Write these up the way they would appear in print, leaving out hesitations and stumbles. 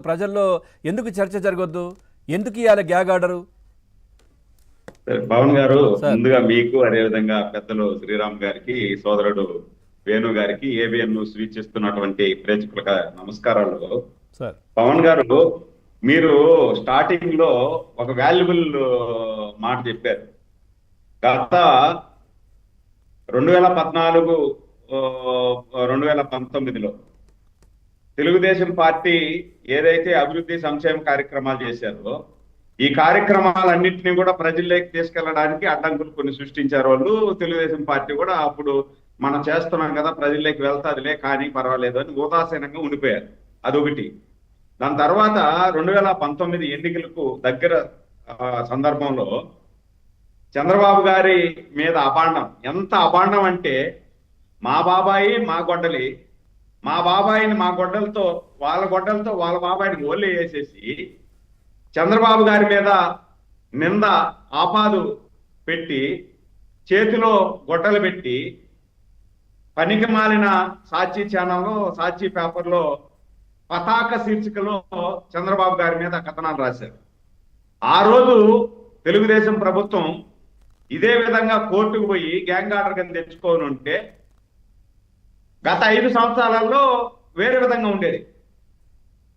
ప్రజల్లో ఎందుకు చర్చ జరగొద్దు? ఎందుకు ఇయాల గ్యాగ్ ఆర్డరు? పవన్ గారు, సార్ ముందుగా మీకు అదేవిధంగా పెద్దలు శ్రీరామ్ గారికి, సోదరుడు వేణు గారికి, ఏబిఎన్ న్యూస్ వీక్షిస్తున్నటువంటి ప్రేక్షకులకు నమస్కారాలు. సార్ పవన్ గారు, మీరు స్టార్టింగ్ లో ఒక వాల్యుబుల్ మాట చెప్పారు. గత 2014 2019లో తెలుగుదేశం పార్టీ ఏదైతే అభివృద్ధి సంక్షేమ కార్యక్రమాలు చేశారో ఈ కార్యక్రమాలన్నింటినీ కూడా ప్రజల్లోకి తీసుకెళ్లడానికి అడ్డంకులు కొన్ని సృష్టించారు వాళ్ళు. తెలుగుదేశం పార్టీ కూడా అప్పుడు మనం చేస్తున్నాం కదా, ప్రజల్లోకి వెళ్తాదిలే కానీ పర్వాలేదు అని ఉదాసీనంగా ఉండిపోయారు. అదొకటి. దాని తర్వాత 2019 ఎన్నికలకు దగ్గర సందర్భంలో చంద్రబాబు గారి మీద అభాండం, ఎంత అభాండం అంటే మా బాబాయి మా గొడ్డలి, మా బాబాయిని మా గొడ్డలతో వాళ్ళ బాబాయిని ఓళ్ళే వేసేసి చంద్రబాబు గారి మీద నింద ఆపాదు పెట్టి చేతిలో గొడ్డలు పెట్టి పనికి మాలిన సాక్షి ఛానల్లో, సాక్షి పేపర్లో పతాక శీర్షికలో చంద్రబాబు గారి మీద కథనాలు రాశారు. ఆ రోజు తెలుగుదేశం ప్రభుత్వం ఇదే విధంగా కోర్టుకు పోయి గ్యాంగ్ ఆర్డర్ కింద తెచ్చుకొని ఉంటే గత 5 సంవత్సరాలలో వేరే విధంగా ఉండేది.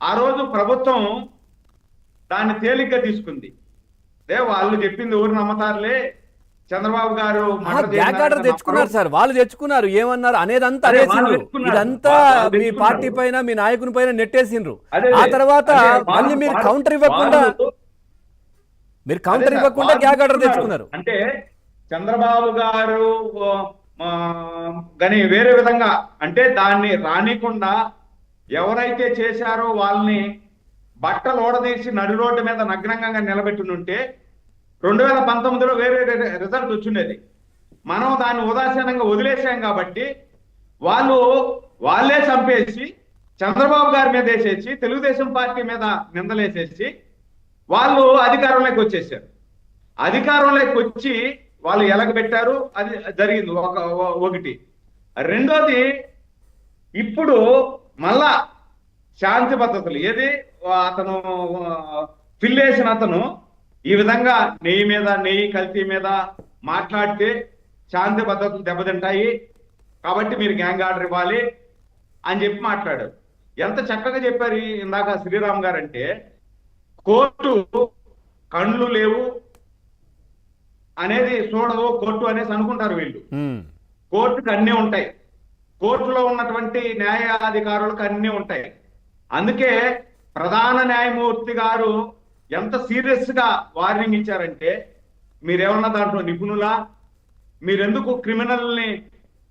ఆ రోజు ప్రభుత్వం దాన్ని తేలిగ్గా తీసుకుంది. వాళ్ళు చెప్పింది ఊరు నమ్మతారులే, చంద్రబాబు గారు గ్యాగ్ ఆర్డర్ తెచ్చుకున్నారు సార్, వాళ్ళు తెచ్చుకున్నారు. ఏమన్నారు అనేదంతా అనేసిండ్రు, ఇదంతా మీ పార్టీ పైన మీ నాయకుని పైన నెట్టేసిండ్రు. ఆ తర్వాత మళ్ళీ మీరు కౌంటర్ ఇవ్వకుండా గ్యాగ్ ఆర్డర్ తెచ్చుకున్నారు. అంటే చంద్రబాబు గారు కానీ వేరే విధంగా, అంటే దాన్ని రానికుండా ఎవరైతే చేశారో వాళ్ళని బట్టలు ఓడదీసి నడి రోడ్డు మీద నగ్నంగా నిలబెట్టునుంటే 2019లో వేరే రిజల్ట్ వచ్చిండేది. మనం దాన్ని ఉదాసీనంగా వదిలేసాం కాబట్టి వాళ్ళే చంపేసి చంద్రబాబు గారి మీద వేసేసి తెలుగుదేశం పార్టీ మీద నిందలేసేసి వాళ్ళు అధికారంలోకి వచ్చేసారు. అధికారంలోకి వచ్చి వాళ్ళు ఎలగబెట్టారు, అది జరిగింది ఒకటి. రెండోది, ఇప్పుడు మళ్ళా శాంతి పద్ధతులు ఏది అతను ఫిల్లేసిన అతను ఈ విధంగా నెయ్యి కల్తీ మీద మాట్లాడితే శాంతి పద్ధతులు దెబ్బతింటాయి కాబట్టి మీరు గ్యాంగ్ ఆర్డర్ ఇవ్వాలి అని చెప్పి మాట్లాడారు. ఎంత చక్కగా చెప్పారు ఇందాక శ్రీరామ్ గారు. అంటే కోర్టు కళ్ళు లేవు అనేది చూడదు కోర్టు అనేసి అనుకుంటారు వీళ్ళు. కోర్టుకు అన్నీ ఉంటాయి, కోర్టులో ఉన్నటువంటి న్యాయాధికారులకు అన్నీ ఉంటాయి. అందుకే ప్రధాన న్యాయమూర్తి గారు ఎంత సీరియస్ గా వార్నింగ్ ఇచ్చారంటే, మీరేమన్నా దాంట్లో నిపుణులా, మీరెందుకు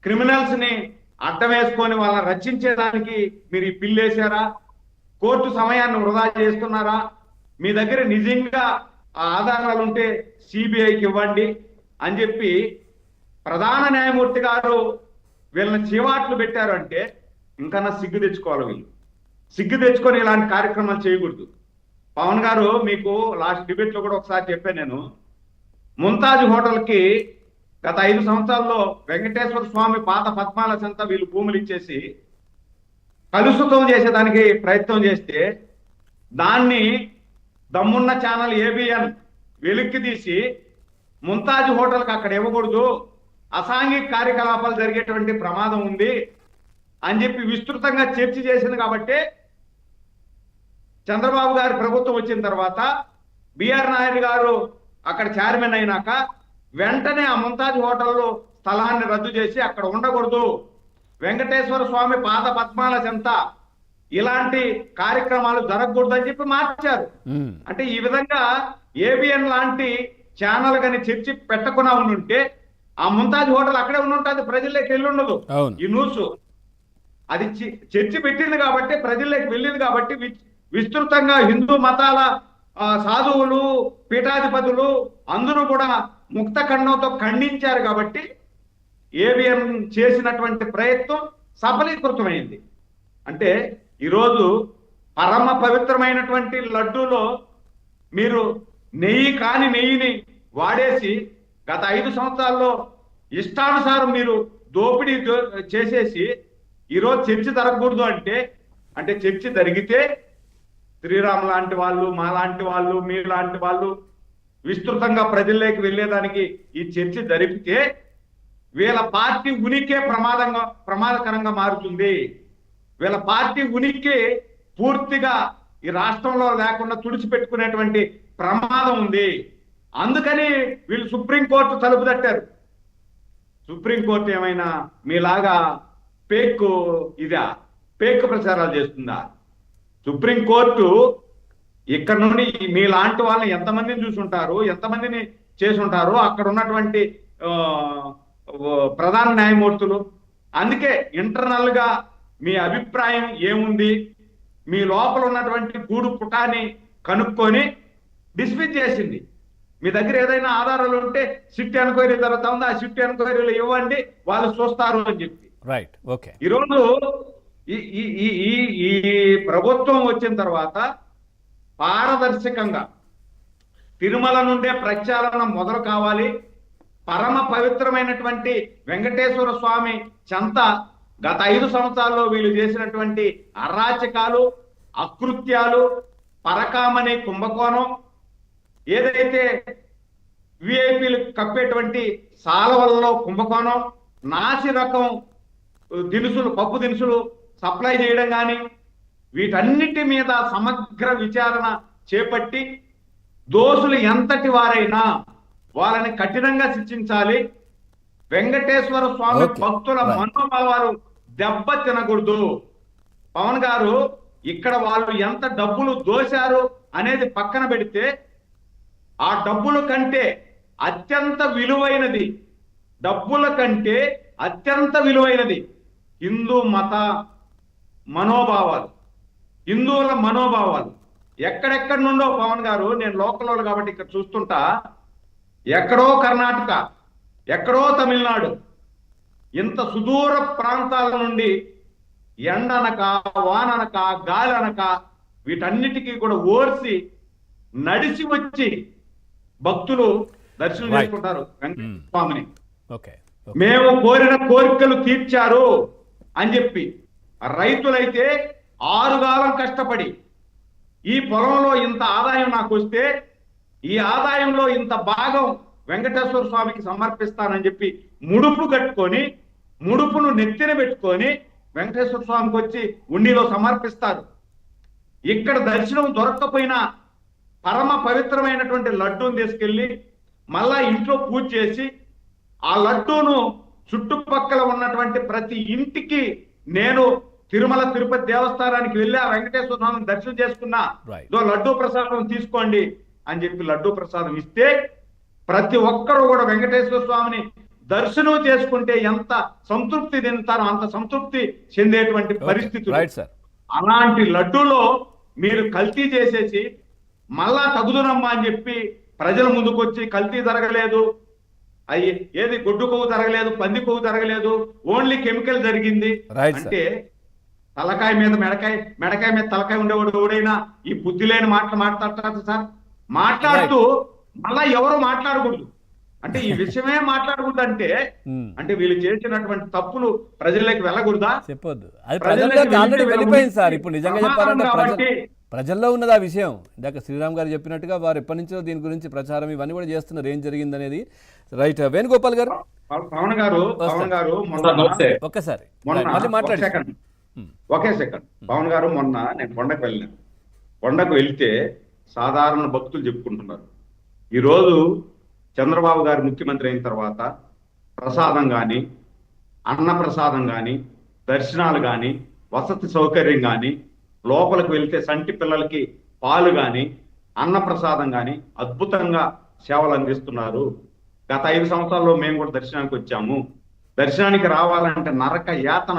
క్రిమినల్స్ ని అడ్డం వేసుకొని వాళ్ళని రక్షించేదానికి మీరు ఈ బిల్లు వేశారా, కోర్టు సమయాన్ని వృధా చేస్తున్నారా, మీ దగ్గర నిజంగా ఆధారాలు ఉంటే సిబిఐకి ఇవ్వండి అని చెప్పి ప్రధాన న్యాయమూర్తి గారు వీళ్ళని చీవాట్లు పెట్టారు. అంటే ఇంకా సిగ్గు తెచ్చుకోవాలి వీళ్ళు. సిగ్గు తెచ్చుకొని ఇలాంటి కార్యక్రమాలు చేయకూడదు. పవన్ గారు, మీకు లాస్ట్ డిబేట్ లో కూడా ఒకసారి చెప్పాను నేను, ముంతాజ్ హోటల్కి గత 5 సంవత్సరాల్లో వెంకటేశ్వర స్వామి పాత పద్మాల చెంత వీళ్ళు భూములు ఇచ్చేసి కలుషితం చేసేదానికి ప్రయత్నం చేస్తే దాన్ని దమ్మున్న ఛానల్ ఏబిఎన్ వెలిక్కి తీసి ముంతాజ్ హోటల్కి అక్కడ ఇవ్వకూడదు, అసాంఘిక కార్యకలాపాలు జరిగేటువంటి ప్రమాదం ఉంది అని చెప్పి విస్తృతంగా చర్చ చేసింది. కాబట్టి చంద్రబాబు గారి ప్రభుత్వం వచ్చిన తర్వాత బిఆర్ నాయుడు గారు అక్కడ చైర్మన్ అయినాక వెంటనే ఆ ముంతాజ్ హోటల్లో స్థలాన్ని రద్దు చేసి అక్కడ ఉండకూడదు, వెంకటేశ్వర స్వామి పాద పద్మాల చెంత ఇలాంటి కార్యక్రమాలు జరగకూడదు అని చెప్పి మార్చారు. అంటే ఈ విధంగా ఏబిఎన్ లాంటి ఛానల్ కానీ చర్చి పెట్టకుండా ఉండుంటే ఆ ముంతాజ్ హోటల్ అక్కడే ఉండుంటుంది, ప్రజల్లోకి వెళ్ళి ఉండదు. ఈ న్యూస్ అది చర్చి పెట్టింది కాబట్టి ప్రజల్లోకి వెళ్ళింది కాబట్టి విస్తృతంగా హిందూ మతాల సాధువులు, పీఠాధిపతులు అందరూ కూడా ముక్త ఖండంతో ఖండించారు. కాబట్టి ఏబిఎన్ చేసినటువంటి ప్రయత్నం సఫలీకృతమైంది. అంటే ఈరోజు పరమ పవిత్రమైనటువంటి లడ్డూలో మీరు నెయ్యిని వాడేసి గత 5 సంవత్సరాల్లో ఇష్టానుసారం మీరు దోపిడీ చేసేసి ఈరోజు చర్చ జరగకూడదు అంటే చర్చ జరిగితే శ్రీరామ్ లాంటి వాళ్ళు, మా లాంటి వాళ్ళు, మీ లాంటి వాళ్ళు విస్తృతంగా ప్రజల్లోకి వెళ్ళేదానికి ఈ చర్చ జరిపితే వీళ్ళ పార్టీ ఉనికే ప్రమాదకరంగా మారుతుంది. వీళ్ళ పార్టీ ఉనికి పూర్తిగా ఈ రాష్ట్రంలో లేకుండా తుడిచిపెట్టుకునేటువంటి ప్రమాదం ఉంది. అందుకని వీళ్ళు సుప్రీంకోర్టు తలుపు తట్టారు. సుప్రీంకోర్టు ఏమైనా మీలాగా పేక్ ప్రచారాలు చేస్తుందా? సుప్రీంకోర్టు ఇక్కడ నుండి మీలాంటి వాళ్ళని ఎంతమందిని చూసుంటారు, ఎంతమందిని చేసుంటారు అక్కడ ఉన్నటువంటి ప్రధాన న్యాయమూర్తులు. అందుకే ఇంటర్నల్ గా మీ అభిప్రాయం ఏముంది, మీ లోపల ఉన్నటువంటి గూడు పుటాన్ని కనుక్కొని డిస్మిస్ చేసింది. మీ దగ్గర ఏదైనా ఆధారాలు ఉంటే సిట్ ఎంక్వైరీ జరుగుతా ఉంది, ఆ సిట్ ఎంక్వైరీలు ఇవ్వండి, వాళ్ళు చూస్తారు అని చెప్పి. Right, okay. ఈరోజు ఈ ప్రభుత్వం వచ్చిన తర్వాత పారదర్శకంగా తిరుమల నుండే ప్రక్షాళన మొదలు కావాలి. పరమ పవిత్రమైనటువంటి వెంకటేశ్వర స్వామి చెంత గత 5 సంవత్సరాల్లో వీళ్ళు చేసినటువంటి అరాచకాలు, అకృత్యాలు, పరకామణి కుంభకోణం, ఏదైతే విఐపీలు కప్పేటువంటి సాలవల్లో కుంభకోణం, నాసి రకం దినుసులు, పప్పు దినుసులు సప్లై చేయడం కానీ, వీటన్నిటి మీద సమగ్ర విచారణ చేపట్టి దోషులు ఎంతటి వారైనా వాళ్ళని కఠినంగా శిక్షించాలి. వెంకటేశ్వర స్వామి భక్తుల మనోభావాలు దెబ్బ తినకూడదు. పవన్ గారు ఇక్కడ వాళ్ళు ఎంత డబ్బులు దోశారు అనేది పక్కన పెడితే, ఆ డబ్బుల కంటే అత్యంత విలువైనది, డబ్బుల కంటే అత్యంత విలువైనది హిందూ మత మనోభావాలు, హిందువుల మనోభావాలు. ఎక్కడెక్కడి నుండో పవన్ గారు, నేను లోకల్ వాళ్ళు కాబట్టి ఇక్కడ చూస్తుంటా, ఎక్కడో కర్ణాటక, ఎక్కడో తమిళనాడు, ఇంత సుదూర ప్రాంతాల నుండి ఎండనక, వాననక, గాలి అనక వీటన్నిటికీ కూడా ఓర్చి నడిచి వచ్చి భక్తులు దర్శనం చేసుకుంటారు వెంకటేశ్వర స్వామిని. మేము కోరిన కోరికలు తీర్చారు అని చెప్పి. రైతులైతే 6 కాలం కష్టపడి ఈ పొలంలో ఇంత ఆదాయం నాకు వస్తే ఈ ఆదాయంలో ఇంత భాగం వెంకటేశ్వర స్వామికి సమర్పిస్తానని చెప్పి ముడుపు కట్టుకొని, ముడుపును నెత్తిన పెట్టుకొని వెంకటేశ్వర స్వామికి వచ్చి ఉండిలో సమర్పిస్తారు. ఇక్కడ దర్శనం దొరక్కపోయినా పరమ పవిత్రమైనటువంటి లడ్డూని తీసుకెళ్లి మళ్ళా ఇంట్లో పూజ చేసి, ఆ లడ్డూను చుట్టుపక్కల ఉన్నటువంటి ప్రతి ఇంటికి, నేను తిరుమల తిరుపతి దేవస్థానానికి వెళ్ళి ఆ వెంకటేశ్వర స్వామిని దర్శనం చేసుకున్నా, లడ్డూ ప్రసాదం తీసుకోండి అని చెప్పి లడ్డూ ప్రసాదం ఇస్తే ప్రతి ఒక్కరు కూడా వెంకటేశ్వర స్వామిని దర్శనం చేసుకుంటే ఎంత సంతృప్తి చెందుతారో అంత సంతృప్తి చెందేటువంటి పరిస్థితులు. అలాంటి లడ్డూలో మీరు కల్తీ చేసేసి మళ్ళా తగుదునమ్మా అని చెప్పి ప్రజల ముందుకు వచ్చి కల్తీ జరగలేదు, ఏది గొడ్డు కొవ్వు జరగలేదు, పంది కొవ్వు జరగలేదు, ఓన్లీ కెమికల్ జరిగింది అంటే తలకాయ మీద మెడకాయ మీద తలకాయ ఉండేవాడు ఎవడైనా ఈ బుద్ధి లేని మాటలు మాట్లాడతారు సార్. మాట్లాడుతూ మళ్ళా ఎవరు మాట్లాడకూడదు అంటే ఈ విషయమే మాట్లాడకూడదు అంటే వీళ్ళు చేసినటువంటి తప్పులు ప్రజల్లోకి వెళ్ళకూడదా? చెప్పొద్దు. అది ప్రజల్లోకి ఆల్రెడీ వెళ్ళిపోయింది సార్. ఇప్పుడు నిజంగా చెప్పాలంటే ప్రజల్లో ఉన్నది ఆ విషయం. ఇందాక శ్రీరామ్ గారు చెప్పినట్టుగా వారు ఎప్పటి నుంచో దీని గురించి ప్రచారం ఇవన్నీ కూడా చేస్తున్నారు, ఏం జరిగింది అనేది. రైట్, వేణుగోపాల్ గారు. పవన్ గారు ఒక్కసారి మళ్ళీ మాట్లాడి ఒకే సెకండ్. పవన్ గారు మొన్న నేను కొండకు వెళ్ళాను. కొండకు వెళ్తే సాధారణ భక్తులు చెప్పుకుంటున్నారు, ఈరోజు చంద్రబాబు గారు ముఖ్యమంత్రి అయిన తర్వాత ప్రసాదం కానీ, అన్న ప్రసాదం కానీ, దర్శనాలు కానీ, వసతి సౌకర్యం కానీ, లోపలికి వెళ్తే సంటి పిల్లలకి పాలు కానీ, అన్న ప్రసాదం కానీ అద్భుతంగా సేవలు అందిస్తున్నారు. గత 5 సంవత్సరాల్లో మేము కూడా దర్శనానికి వచ్చాము. దర్శనానికి రావాలంటే నరక యాతన